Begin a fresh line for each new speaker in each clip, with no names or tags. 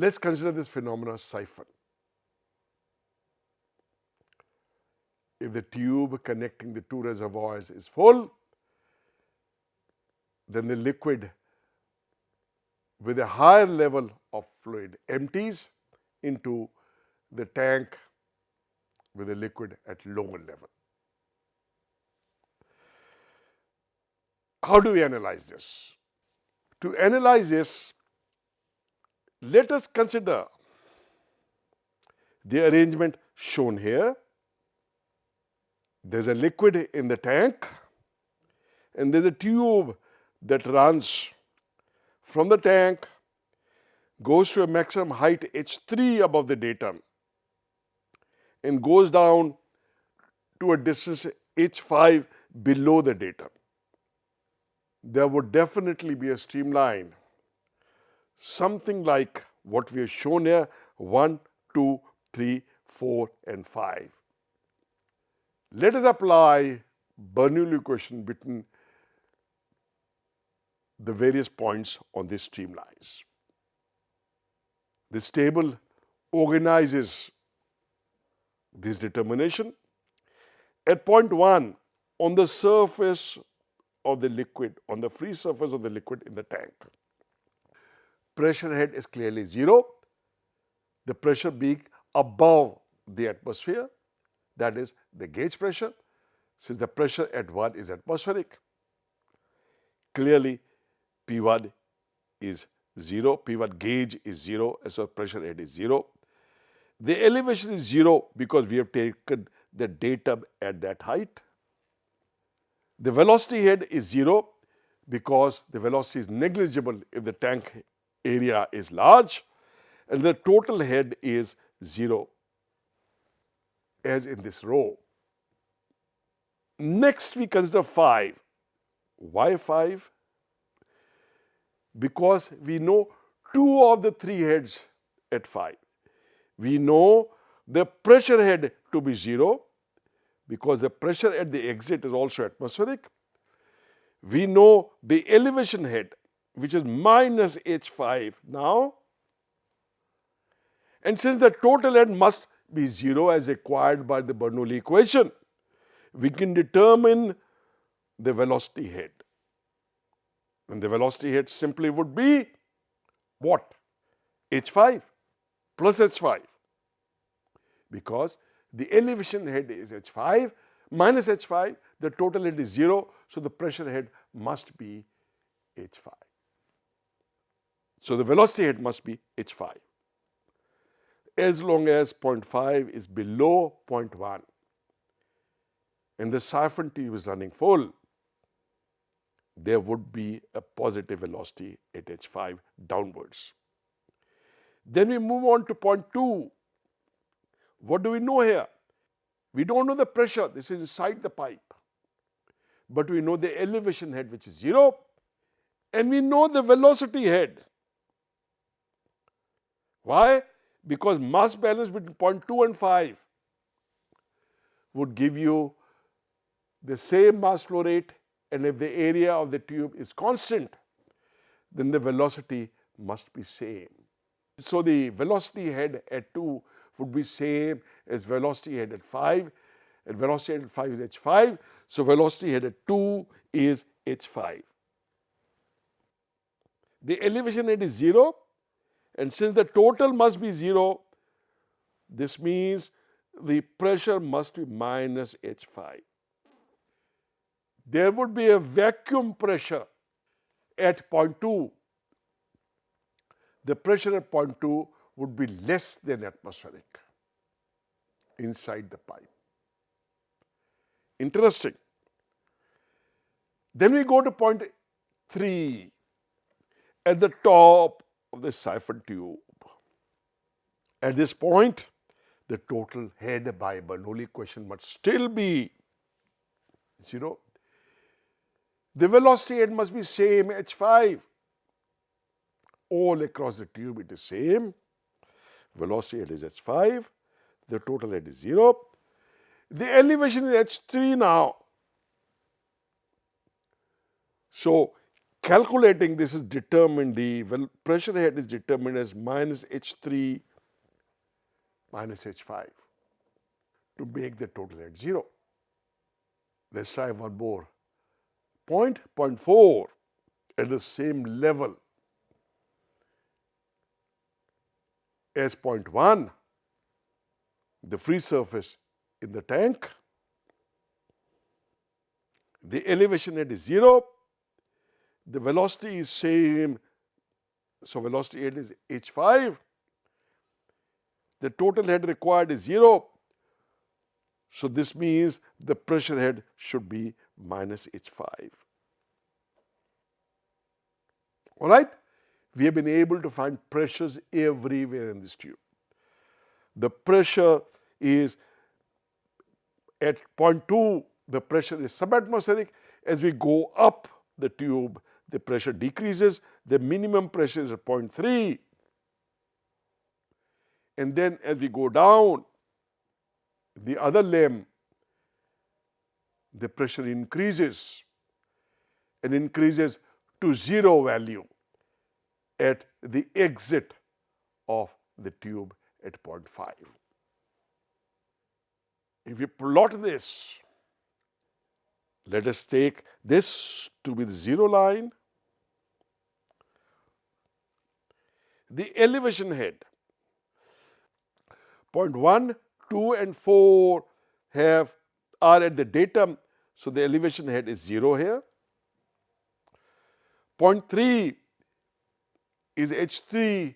Let's consider this phenomenon siphon. If the tube connecting the two reservoirs is full, then the liquid with a higher level of fluid empties into the tank with the liquid at lower level. How do we analyze this? To analyze this, let us consider the arrangement shown here. There's a liquid in the tank and there's a tube that runs from the tank, goes to a maximum height h3 above the datum and goes down to a distance h5 below the datum. There would definitely be a streamline, something like what we have shown here, 1, 2, 3, 4 and 5. Let us apply Bernoulli equation between the various points on these streamlines. This table organizes this determination. At point 1, on the surface of the liquid, on the free surface of the liquid in the tank, pressure head is clearly 0, the pressure being above the atmosphere, that is the gauge pressure, since the pressure at 1 is atmospheric. Clearly P1 is 0, P1 gauge is 0, so pressure head is 0. The elevation is 0 because we have taken the datum at that height. The velocity head is 0 because the velocity is negligible if the tank area is large, and the total head is 0 as in this row. Next we consider 5. Why 5? Because we know 2 of the 3 heads at 5. We know the pressure head to be 0 because the pressure at the exit is also atmospheric. We know the elevation head, which is minus h5 now, and since the total head must be 0 as required by the Bernoulli equation, we can determine the velocity head. And the velocity head simply would be what? h5 plus h5, because the elevation head is h5 minus h5, the total head is 0, so the pressure head must be h5. So the velocity head must be h5. As long as point 5 is below point 1 and the siphon tube is running full, there would be a positive velocity at h5 downwards. Then we move on to point 2. What do we know here? We don't know the pressure, this is inside the pipe, but we know the elevation head, which is 0, and we know the velocity head. Why? Because mass balance between point 2 and 5 would give you the same mass flow rate, and if the area of the tube is constant, then the velocity must be same. So the velocity head at 2 would be same as velocity head at 5, and velocity head at 5 is h5, so velocity head at 2 is h5. The elevation head is 0, and since the total must be 0, this means the pressure must be minus h5. There would be a vacuum pressure at point 2. The pressure at point 2 would be less than atmospheric inside the pipe. Interesting. Then we go to point 3 at the top of the siphon tube. At this point, the total head by Bernoulli equation must still be 0. The velocity head must be same h5. All across the tube it is same. Velocity head is h5. The total head is 0. The elevation is h3 now. So calculating this is determined, the pressure head is determined as minus H3 minus H5 to make the total head 0. Let's try one more. Point 0.4 at the same level as 0.1, the free surface in the tank. The elevation head is 0. The velocity is same. So velocity head is H5. The total head required is 0. So this means the pressure head should be minus H5. All right? We have been able to find pressures everywhere in this tube. The pressure is at 0.2, the pressure is subatmospheric. As we go up the tube, the pressure decreases. The minimum pressure is at 0.3. And then as we go down the other limb, the pressure increases and increases to 0 value at the exit of the tube at 0.5. If we plot this, let us take this to be the 0 line. The elevation head, 0.1, 2 and 4 are at the datum, so the elevation head is 0 here. 0.3 is H3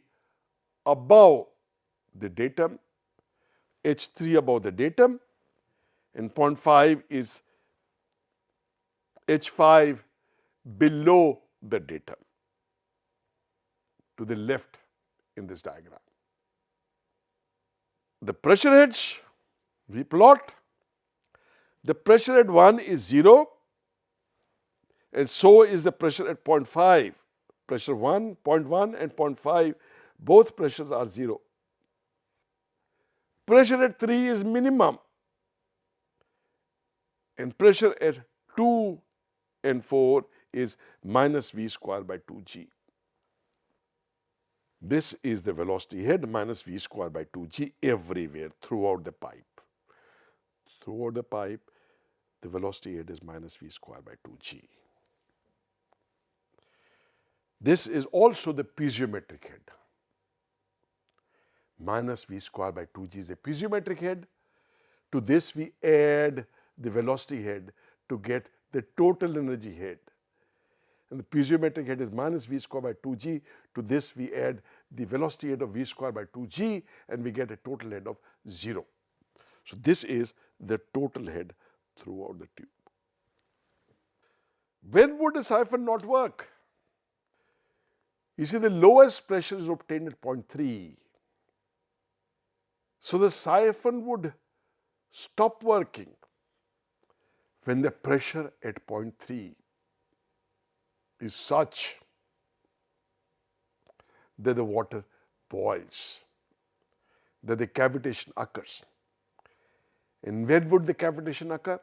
above the datum, H3 above the datum, and 0.5 is H5 below the datum, to the left in this diagram. The pressure heads we plot. The pressure at 1 is 0, and so is the pressure at 0.5. Pressure 1, 0.1 and 0.5, both pressures are 0. Pressure at 3 is minimum, and pressure at 2 and 4 is minus V square by 2G. This is the velocity head minus V square by 2G everywhere throughout the pipe. Throughout the pipe, the velocity head is minus V square by 2G. This is also the piezometric head. Minus V square by 2G is a piezometric head. To this we add the velocity head to get the total energy head. And the piezometric head is minus V square by 2G. To this we add the velocity head of V square by 2G, and we get a total head of 0. So this is the total head throughout the tube. When would the siphon not work? You see, the lowest pressure is obtained at 0.3. So the siphon would stop working when the pressure at 0.3 is such that the water boils, that the cavitation occurs. And when would the cavitation occur?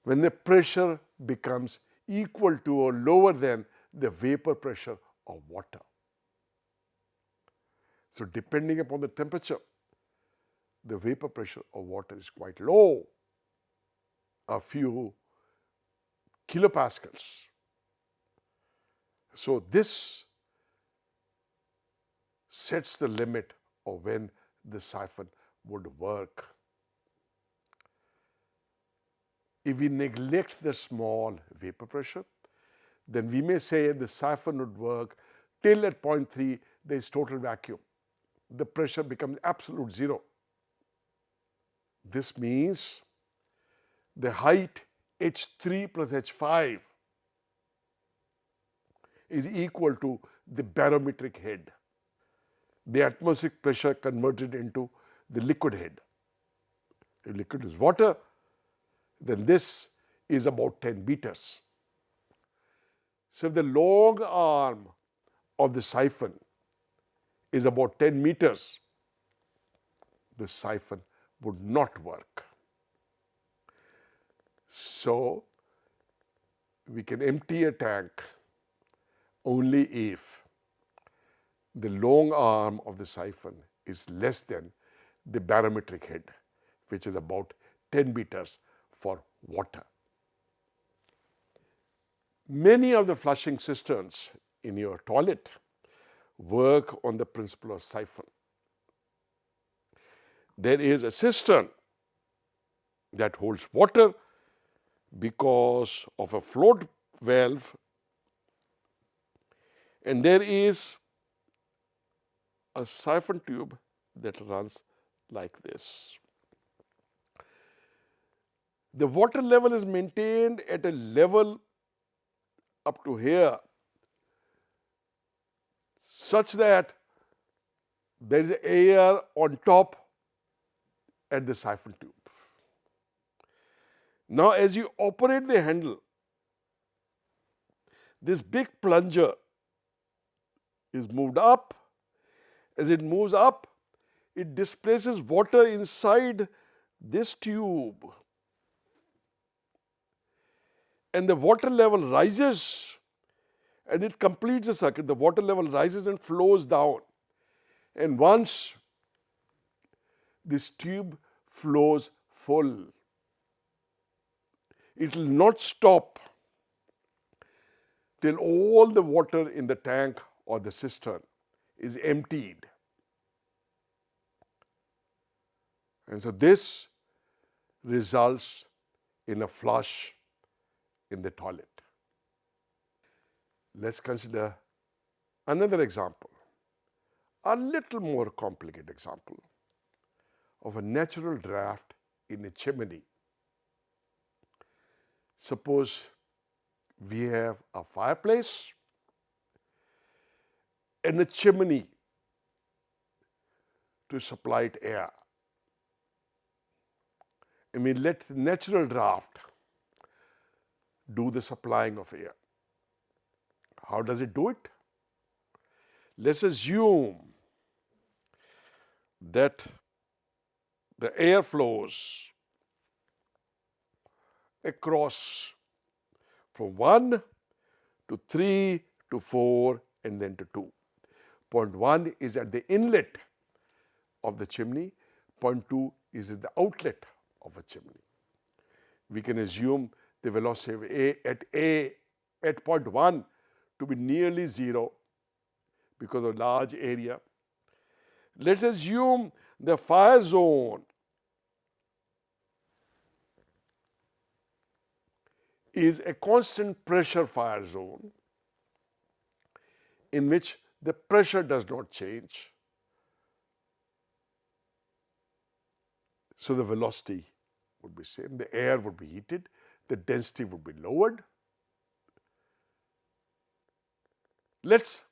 When the pressure becomes equal to or lower than the vapor pressure of water. So depending upon the temperature, the vapor pressure of water is quite low, a few kilopascals. So this sets the limit of when the siphon would work. If we neglect the small vapor pressure, then we may say the siphon would work till at 0.3 there is total vacuum. The pressure becomes absolute 0. This means the height H3 plus H5 is equal to the barometric head. The atmospheric pressure converted into the liquid head. If liquid is water, then this is about 10 meters. So if the long arm of the siphon is about 10 meters, the siphon would not work. So we can empty a tank only if the long arm of the siphon is less than the barometric head, which is about 10 meters for water. Many of the flushing cisterns in your toilet work on the principle of siphon. There is a cistern that holds water because of a float valve, and there is a siphon tube that runs like this. The water level is maintained at a level up to here such that there is air on top at the siphon tube. Now, as you operate the handle, this big plunger is moved up. As it moves up, it displaces water inside this tube, and the water level rises and it completes the circuit. The water level rises and flows down, and once this tube flows full, it will not stop till all the water in the tank or the cistern is emptied. And so this results in a flush in the toilet. Let's consider another example, a little more complicated example of a natural draft in a chimney. Suppose we have a fireplace and a chimney to supply it air. And we let the natural draft do the supplying of air. How does it do it? Let's assume that the air flows across from 1 to 3 to 4 and then to 2. Point 1 is at the inlet of the chimney. Point 2 is at the outlet of a chimney. We can assume the velocity of A at point 1 to be nearly 0 because of large area. Let's assume the fire zone is a constant pressure fire zone in which the pressure does not change. So the velocity would be same, the air would be heated, the density would be lowered. Let's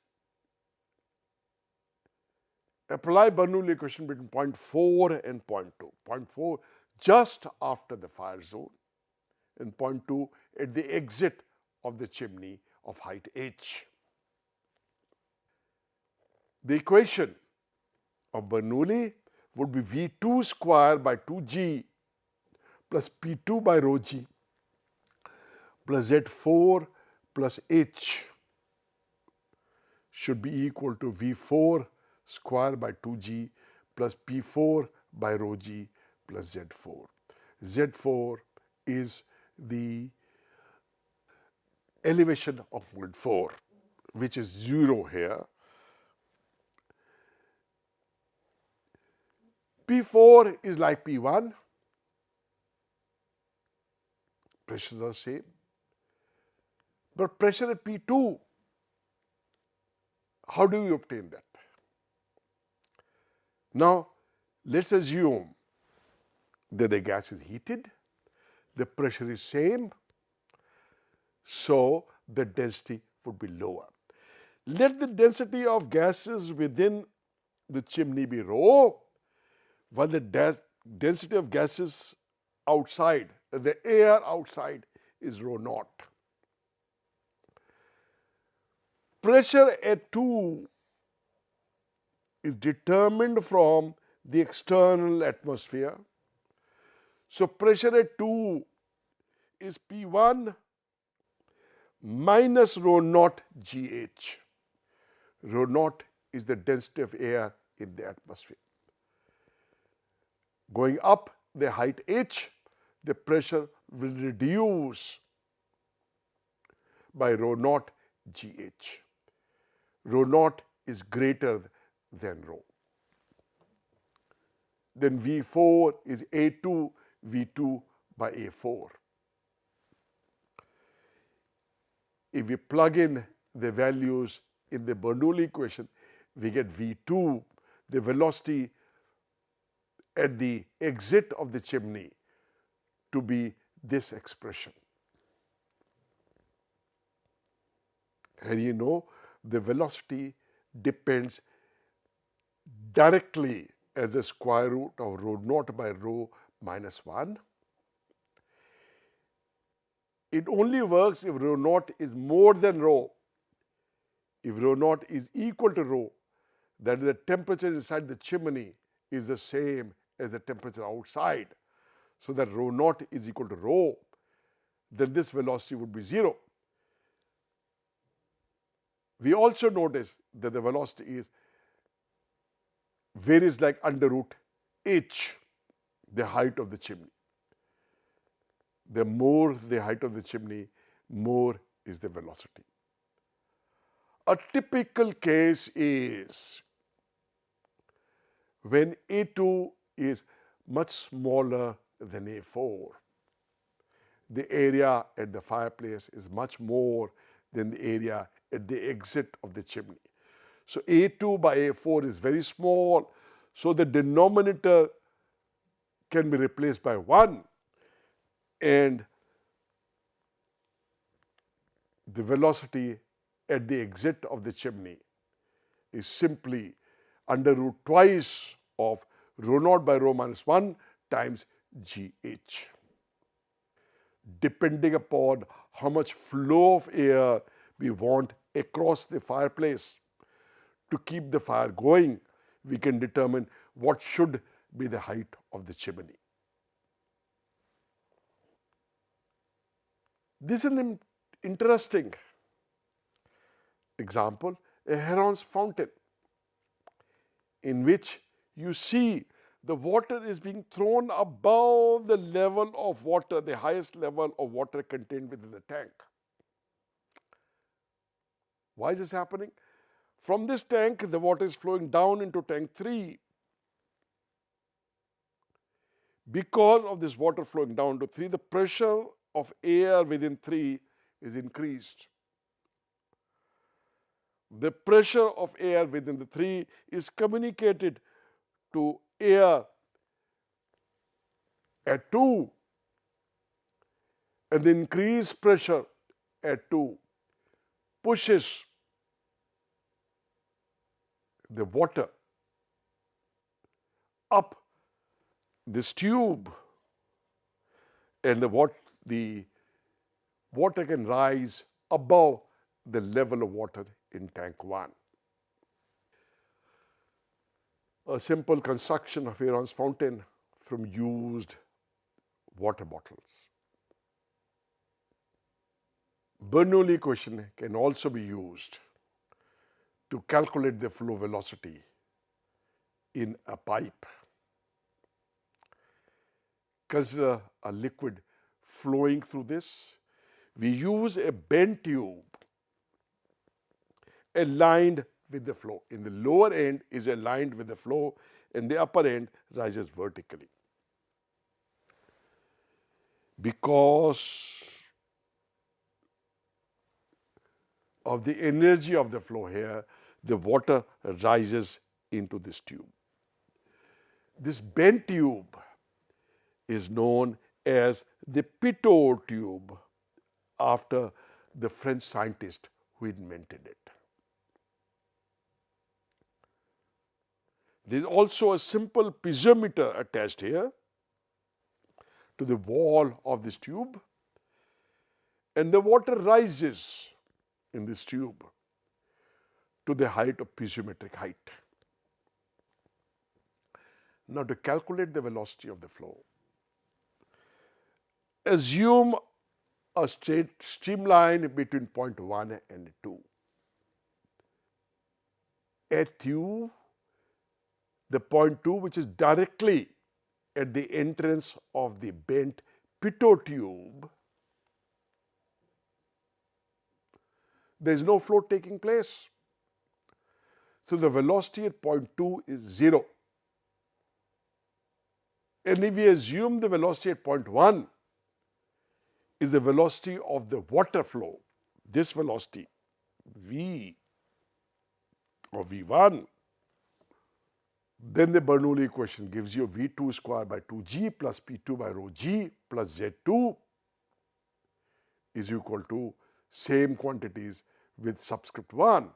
apply Bernoulli equation between point 4 and point 2. Point 4 just after the fire zone, and point 2 at the exit of the chimney of height h. The equation of Bernoulli would be V2 square by 2g plus P2 by rho g plus Z4 plus h should be equal to V4 square by 2g plus P4 by rho g plus Z4. Z4 is the elevation of point 4, which is 0 here. P4 is like P1, pressures are same, but pressure at P2, how do we obtain that? Now, let's assume that the gas is heated, the pressure is same, so the density would be lower. Let the density of gases within the chimney be rho, while the density of gases outside, the air outside, is rho naught. Pressure at 2 is determined from the external atmosphere. So pressure at 2 is P1 minus rho naught GH. Rho naught is the density of air in the atmosphere. Going up the height h, the pressure will reduce by rho naught GH. Rho naught is greater than rho. Then V4 is A2 V2 by A4. If we plug in the values in the Bernoulli equation, we get V2, the velocity at the exit of the chimney, to be this expression. And you know, the velocity depends directly as a square root of rho naught by rho minus 1. It only works if rho naught is more than rho. If rho naught is equal to rho, that is the temperature inside the chimney is the same as the temperature outside, so that rho naught is equal to rho, then this velocity would be 0. We also notice that the velocity varies like under root h, the height of the chimney. The more the height of the chimney, more is the velocity. A typical case is when A2 is much smaller than A4. The area at the fireplace is much more than the area at the exit of the chimney. So A2 by A4 is very small, so the denominator can be replaced by 1, and the velocity at the exit of the chimney is simply under root twice of rho naught by rho minus 1 times GH. Depending upon how much flow of air we want across the fireplace to keep the fire going, we can determine what should be the height of the chimney. This is an interesting example, a Heron's fountain, in which you see the water is being thrown above the level of water, the highest level of water contained within the tank. Why is this happening? From this tank, the water is flowing down into tank 3. Because of this water flowing down to 3, the pressure of air within 3 is increased. The pressure of air within the 3 is communicated to air at 2, and the increased pressure at 2 pushes the water up this tube, and the water can rise above the level of water in tank 1. A simple construction of Heron's fountain from used water bottles. Bernoulli equation can also be used to calculate the flow velocity in a pipe. Consider a liquid flowing through this. We use a bent tube aligned with the flow. In the lower end is aligned with the flow, and the upper end rises vertically. Because of the energy of the flow here, the water rises into this tube. This bent tube is known as the Pitot tube, after the French scientist who invented it. There is also a simple piezometer attached here to the wall of this tube, and the water rises in this tube to the height of piezometric height. Now, to calculate the velocity of the flow, assume a straight streamline between point 1 and 2. At U, the point 2, which is directly at the entrance of the bent pitot tube, there is no flow taking place. So the velocity at point 2 is 0. And if we assume the velocity at point 1 is the velocity of the water flow, this velocity V or V1, then the Bernoulli equation gives you V2 square by 2G plus P2 by rho G plus Z2 is equal to same quantities with subscript 1.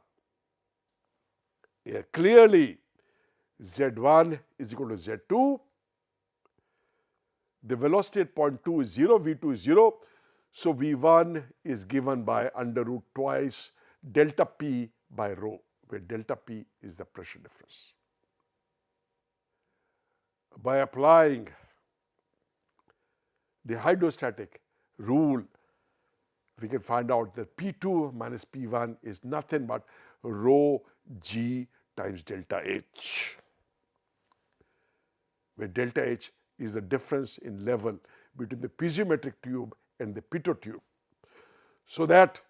Here clearly Z1 is equal to Z2. The velocity at point 2 is 0, V2 is 0. So V1 is given by under root twice delta P by rho, where delta P is the pressure difference. By applying the hydrostatic rule, we can find out that P2 minus P1 is nothing but rho G times delta H, where delta H is the difference in level between the piezometric tube and the pitot tube, so that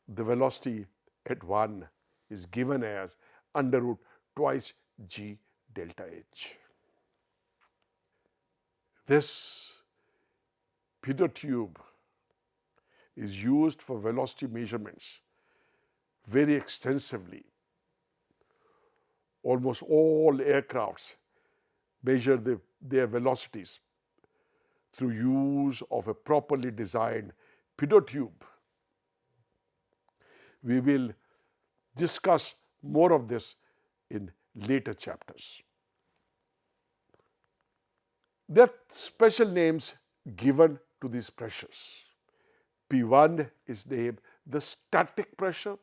the velocity at 1 is given as under root twice G delta H. This pitot tube is used for velocity measurements very extensively. Almost all aircrafts measure their velocities through use of a properly designed pitot tube. We will discuss more of this in later chapters. There are special names given to these pressures. P1 is named the static pressure.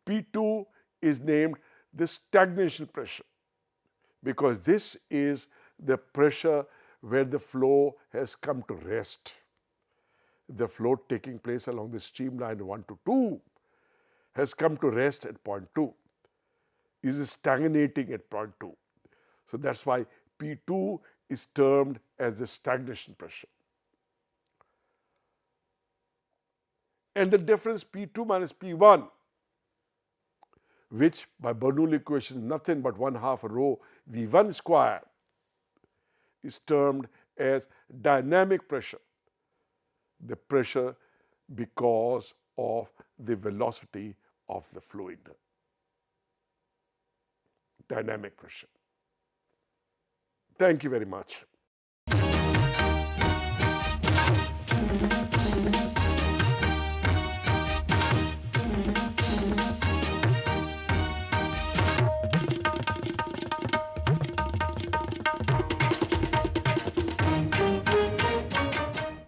P2 is named the stagnation pressure, because this is the pressure where the flow has come to rest. The flow taking place along the streamline 1 to 2 has come to rest at point 2, is stagnating at point 2. So that's why P2 is termed as the stagnation pressure. And the difference P2 minus P1, which by Bernoulli equation is nothing but 1/2 rho V1 square, is termed as dynamic pressure, the pressure because of the velocity of the fluid. Dynamic pressure. Thank you very much.